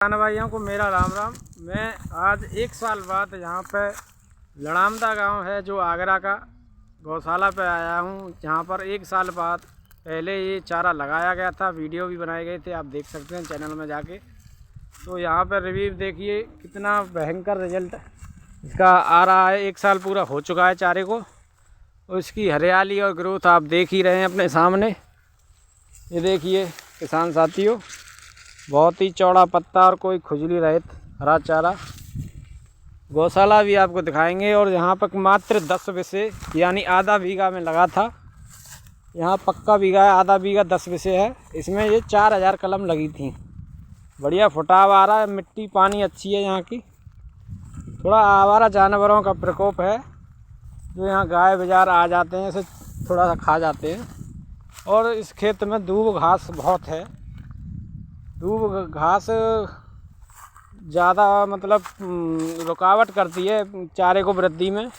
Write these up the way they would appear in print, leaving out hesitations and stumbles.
किसान भाइयों को मेरा राम राम। मैं आज एक साल बाद यहाँ पे लड़ामदा गांव है जो आगरा का, गौशाला पे आया हूँ, जहाँ पर एक साल बाद पहले ये चारा लगाया गया था। वीडियो भी बनाए गए थे, आप देख सकते हैं चैनल में जाके। तो यहाँ पर रिव्यू देखिए कितना भयंकर रिजल्ट इसका आ रहा है। एक साल पूरा हो चुका है चारे को, और इसकी हरियाली और ग्रोथ आप देख ही रहे हैं अपने सामने। ये देखिए किसान साथियों, बहुत ही चौड़ा पत्ता और कोई खुजली रहित हरा चारा। गौशाला भी आपको दिखाएंगे। और यहाँ पर मात्र 10 विसे यानी आधा बीघा में लगा था। यहाँ पक्का बीघा है, आधा बीघा 10 विसे है। इसमें ये 4000 कलम लगी थी। बढ़िया फुटाव आ रहा है, मिट्टी पानी अच्छी है यहाँ की। थोड़ा आवारा जानवरों का प्रकोप है, जो यहाँ गाय बाजार आ जाते हैं, इसे थोड़ा सा खा जाते हैं। और इस खेत में दूब घास बहुत है। दूब घास ज़्यादा मतलब रुकावट करती है चारे को वृद्धि में।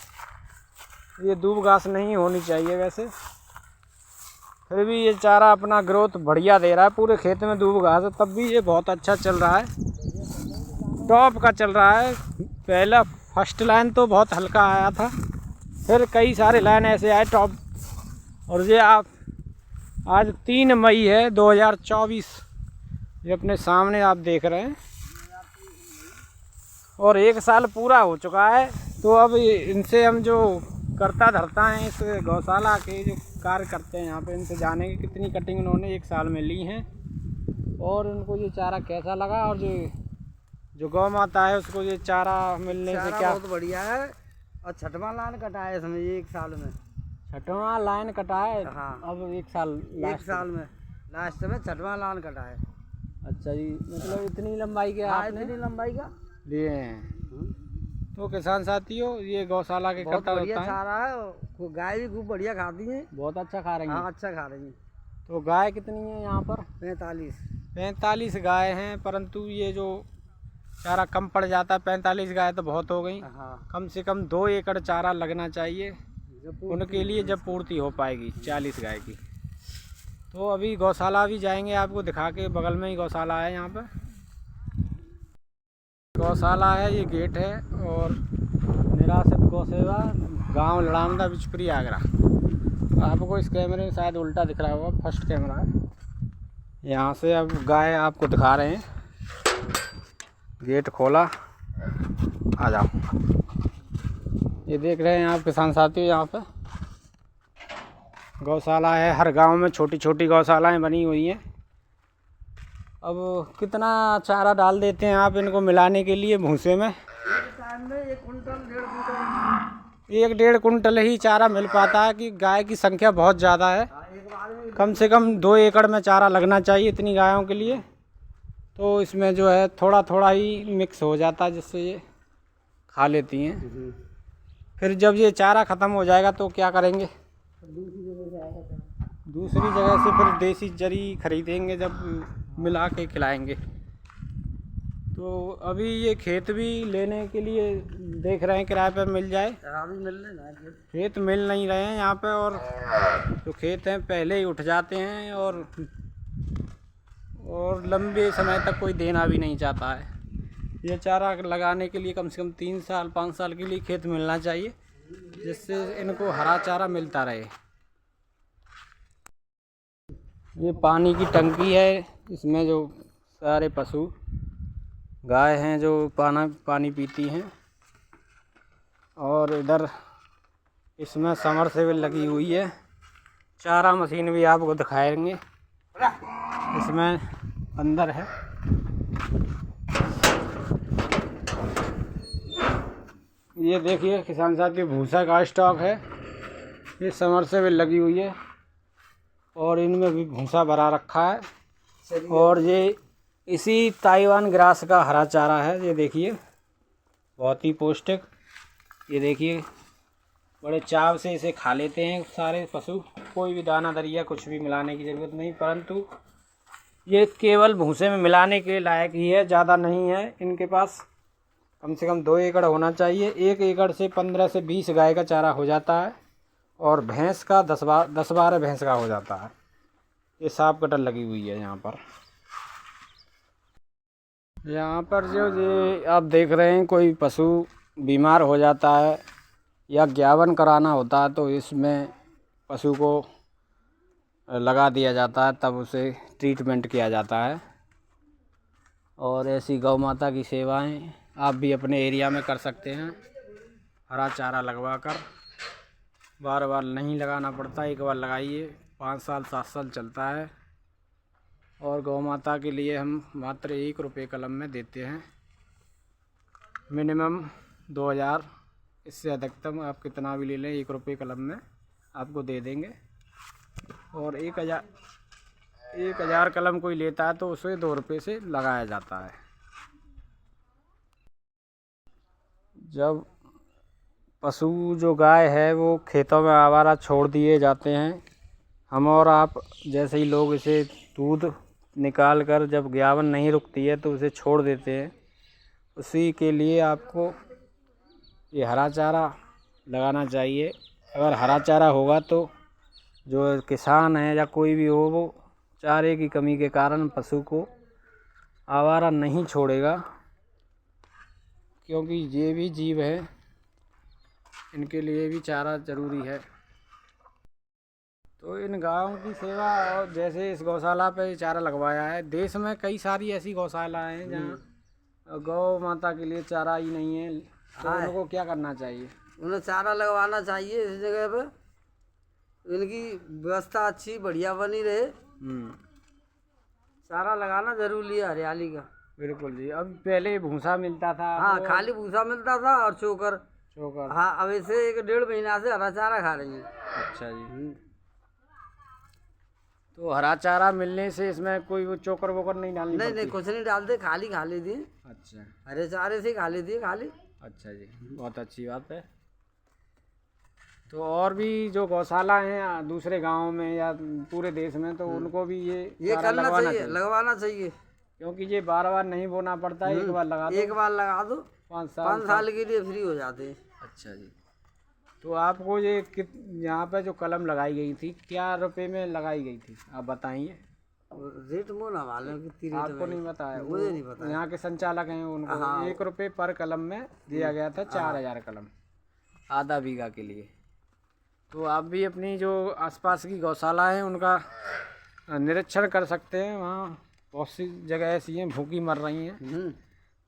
ये दूब घास नहीं होनी चाहिए वैसे, फिर भी ये चारा अपना ग्रोथ बढ़िया दे रहा है। पूरे खेत में दूब घास है, तब भी ये बहुत अच्छा चल रहा है, टॉप का चल रहा है। पहला फर्स्ट लाइन तो बहुत हल्का आया था, फिर कई सारे लाइन ऐसे आए टॉप। और ये आप आज 3 मई है 2024, ये अपने सामने आप देख रहे हैं। और एक साल पूरा हो चुका है। तो अब इनसे हम जो करता धरता हैं, इस गौशाला के जो कार्य करते हैं यहाँ पे, इनसे जानेंगे कितनी कटिंग उन्होंने एक साल में ली हैं, और उनको ये चारा कैसा लगा। और जो गौ माता है उसको ये चारा मिलने से क्या बहुत बढ़िया है। और छठवां लाइन कटा है इसमें ये एक साल में। छठवां लाइन कटा है। हाँ, अब एक साल में लास्ट में छठवां लाइन कटा है। अच्छा जी, मतलब इतनी लंबाई के हाँ, आपने इतनी लंबाई का लिए हैं। तो किसान साथियों, ये गौशाला के बहुत करता बढ़िया होता है। चारा है। गाय भी खूब बढ़िया खाती है, बहुत अच्छा खा रही हैं। हाँ अच्छा खा रही है। तो गाय कितनी है यहाँ पर? 45 गाय हैं, परंतु ये जो चारा कम पड़ जाता है। 45 गाय तो बहुत हो गई। हाँ, कम से कम 2 एकड़ चारा लगना चाहिए उनके लिए, जब पूर्ति हो पाएगी 40 गाय की। तो अभी गौशाला भी जाएंगे, आपको दिखा के। बगल में ही गौशाला है, यहाँ पर गौशाला है, ये गेट है। और निराश्रित गौसेवा, गांव लड़ामदा, बिचपुरी, आगरा। तो आपको इस कैमरे में शायद उल्टा दिख रहा होगा, फर्स्ट कैमरा है। यहाँ से अब गाय आपको दिखा रहे हैं। गेट खोला, आ जाओ। ये देख रहे हैं आप किसान साथी, यहाँ पे गौशाला है। हर गांव में छोटी छोटी गौशालाएं बनी हुई हैं। अब कितना चारा डाल देते हैं आप इनको मिलाने के लिए भूसे में? एक कुंटल 1-1.5 कुंटल ही चारा मिल पाता है, कि गाय की संख्या बहुत ज़्यादा है। कम से कम 2 एकड़ में चारा लगना चाहिए इतनी गायों के लिए। तो इसमें जो है थोड़ा थोड़ा ही मिक्स हो जाता है, जिससे ये खा लेती हैं। फिर जब ये चारा ख़त्म हो जाएगा तो क्या करेंगे? दूसरी जगह से फिर देसी जरी खरीदेंगे, जब मिला के खिलाएंगे। तो अभी ये खेत भी लेने के लिए देख रहे हैं किराए पर मिल जाए। खेत मिल नहीं रहे हैं यहाँ पे, और जो खेत हैं पहले ही उठ जाते हैं, और लंबे समय तक कोई देना भी नहीं चाहता है। ये चारा लगाने के लिए कम से कम 3 साल 5 साल के लिए खेत मिलना चाहिए, जिससे इनको हरा चारा मिलता रहे। ये पानी की टंकी है, इसमें जो सारे पशु गाय हैं जो पानी पीती हैं। और इधर इसमें समरसेबल लगी हुई है। चारा मशीन भी आपको दिखाएंगे, इसमें अंदर है। ये देखिए किसान साथी, भूसा का स्टॉक है। ये समरसेबल लगी हुई है, और इनमें भी भूसा भरा रखा है। और ये इसी ताइवान ग्रास का हरा चारा है। ये देखिए बहुत ही पौष्टिक। ये देखिए बड़े चाव से इसे खा लेते हैं सारे पशु। कोई भी दाना दरिया कुछ भी मिलाने की ज़रूरत नहीं, परंतु ये केवल भूसे में मिलाने के लायक ही है, ज़्यादा नहीं है। इनके पास कम से कम 2 एकड़ होना चाहिए। 1 एकड़ से 15 से 20 गाय का चारा हो जाता है, और भैंस का 10-12 भैंस का हो जाता है। ये साफ कटर लगी हुई है यहाँ पर। यहाँ पर जो ये आप देख रहे हैं, कोई पशु बीमार हो जाता है या ज्ञापन कराना होता है तो इसमें पशु को लगा दिया जाता है, तब उसे ट्रीटमेंट किया जाता है। और ऐसी गौ माता की सेवाएं आप भी अपने एरिया में कर सकते हैं। हरा चारा लगवा कर, बार बार नहीं लगाना पड़ता, एक बार लगाइए, 5 साल 7 साल चलता है। और गौ माता के लिए हम मात्र 1 रुपये कलम में देते हैं, मिनिमम 2000, इससे अधिकतम आप कितना भी ले लें 1 रुपये कलम में आपको दे देंगे। और 1000 कलम कोई लेता है तो उसे 2 रुपये से लगाया जाता है। जब पशु जो गाय है वो खेतों में आवारा छोड़ दिए जाते हैं, हम और आप जैसे ही लोग इसे दूध निकाल कर जब ज्ञापन नहीं रुकती है तो उसे छोड़ देते हैं, उसी के लिए आपको ये हरा चारा लगाना चाहिए। अगर हरा चारा होगा तो जो किसान है या कोई भी हो, वो चारे की कमी के कारण पशु को आवारा नहीं छोड़ेगा, क्योंकि ये भी जीव है, इनके लिए भी चारा ज़रूरी है। तो इन गायों की सेवा, और जैसे इस गौशाला पे चारा लगवाया है, देश में कई सारी ऐसी गौशालाएँ हैं जहाँ गौ माता के लिए चारा ही नहीं है, तो उनको क्या करना चाहिए? उन्हें चारा लगवाना चाहिए इस जगह पे, इनकी व्यवस्था अच्छी बढ़िया बनी रहे। चारा लगाना जरूरी है हरियाली का। बिल्कुल जी। अब पहले भूसा मिलता था। हाँ, तो खाली भूसा मिलता था और चोकर। हाँ, अब ऐसे 1-1.5 महीना से हरा चारा खा रही है। अच्छा जी। तो हरा चारा मिलने से इसमें कोई वो चोकर वोकर नहीं डालनी पड़ती? नहीं, कुछ नहीं डालते, खाली खा लेती है। अच्छा, हरे चारे से खा लेती है खाली। अच्छा जी, बहुत अच्छी बात है। तो और भी जो गौशाला हैं दूसरे गांव में या पूरे देश में, तो उनको भी ये करना चाहिए, लगवाना चाहिए, क्योंकि ये बार बार नहीं बोना पड़ता है, एक बार लगा दो, 5 साल के लिए फ्री हो जाते हैं। अच्छा जी। तो आपको ये यहाँ पे जो कलम लगाई गई थी, क्या रुपए में लगाई गई थी, आप बताइए? रेट वो ना मालूम कितनी, आपको नहीं बताया? मुझे नहीं पता। यहाँ के संचालक हैं, उनको 1 रुपये पर कलम में दिया गया था, 4000 कलम आधा बीघा के लिए। तो आप भी अपनी जो आसपास की गौशाला है उनका निरीक्षण कर सकते हैं। वहाँ बहुत सी जगह ऐसी हैं भूखी मर रही हैं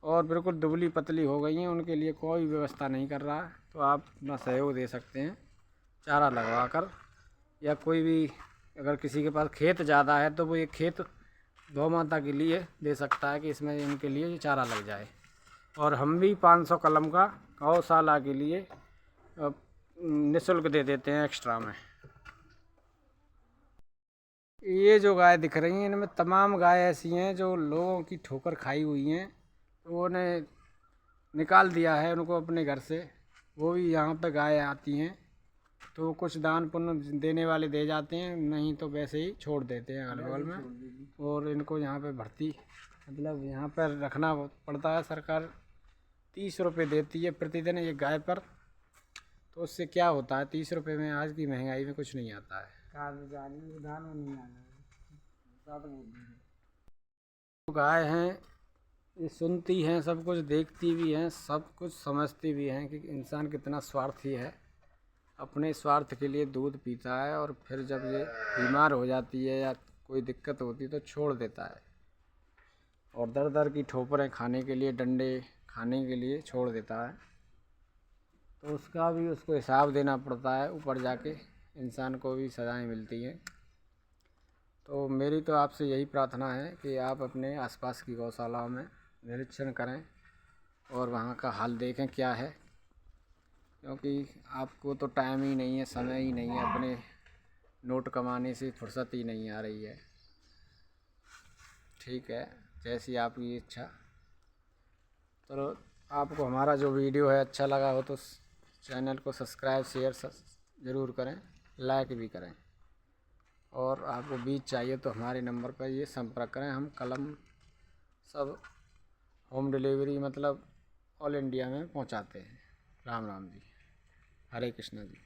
और बिल्कुल दुबली पतली हो गई हैं, उनके लिए कोई व्यवस्था नहीं कर रहा है। तो आप अपना सहयोग दे सकते हैं चारा लगवा कर, या कोई भी अगर किसी के पास खेत ज़्यादा है तो वो ये खेत गौ माता के लिए दे सकता है कि इसमें इनके लिए चारा लग जाए। और हम भी 500 कलम का गौशाला के लिए निःशुल्क दे देते हैं एक्स्ट्रा में। ये जो गाय दिख रही हैं, इनमें तमाम गाय ऐसी हैं जो लोगों की ठोकर खाई हुई हैं, तो उन्हें निकाल दिया है उनको अपने घर से। वो भी यहाँ पे गाय आती हैं तो कुछ दान पुण्य देने वाले दे जाते हैं, नहीं तो वैसे ही छोड़ देते हैं अगल बगल में। और इनको यहाँ पे भर्ती, मतलब यहाँ पर रखना पड़ता है। सरकार 30 रुपये देती है प्रतिदिन एक गाय पर, तो उससे क्या होता है, 30 रुपये में आज की महंगाई में कुछ नहीं आता है। तो गाय हैं, ये सुनती हैं, सब कुछ देखती भी हैं, सब कुछ समझती भी हैं कि इंसान कितना स्वार्थी है, अपने स्वार्थ के लिए दूध पीता है और फिर जब ये बीमार हो जाती है या कोई दिक्कत होती है तो छोड़ देता है, और दर दर की ठोकरें खाने के लिए, डंडे खाने के लिए छोड़ देता है। तो उसका भी उसको हिसाब देना पड़ता है, ऊपर जाके इंसान को भी सज़ाएं मिलती हैं। तो मेरी तो आपसे यही प्रार्थना है कि आप अपने आसपास की गौशालाओं में निरीक्षण करें और वहाँ का हाल देखें क्या है, क्योंकि आपको तो टाइम ही नहीं है, समय ही नहीं है, अपने नोट कमाने से फुर्सत ही नहीं आ रही है। ठीक है, जैसी आपकी इच्छा। तो आपको हमारा जो वीडियो है अच्छा लगा हो तो चैनल को सब्सक्राइब शेयर ज़रूर करें, लाइक भी करें। और आपको बीज चाहिए तो हमारे नंबर पर ये संपर्क करें, हम कलम सब होम डिलीवरी मतलब ऑल इंडिया में पहुंचाते हैं। राम राम जी, हरे कृष्णा जी।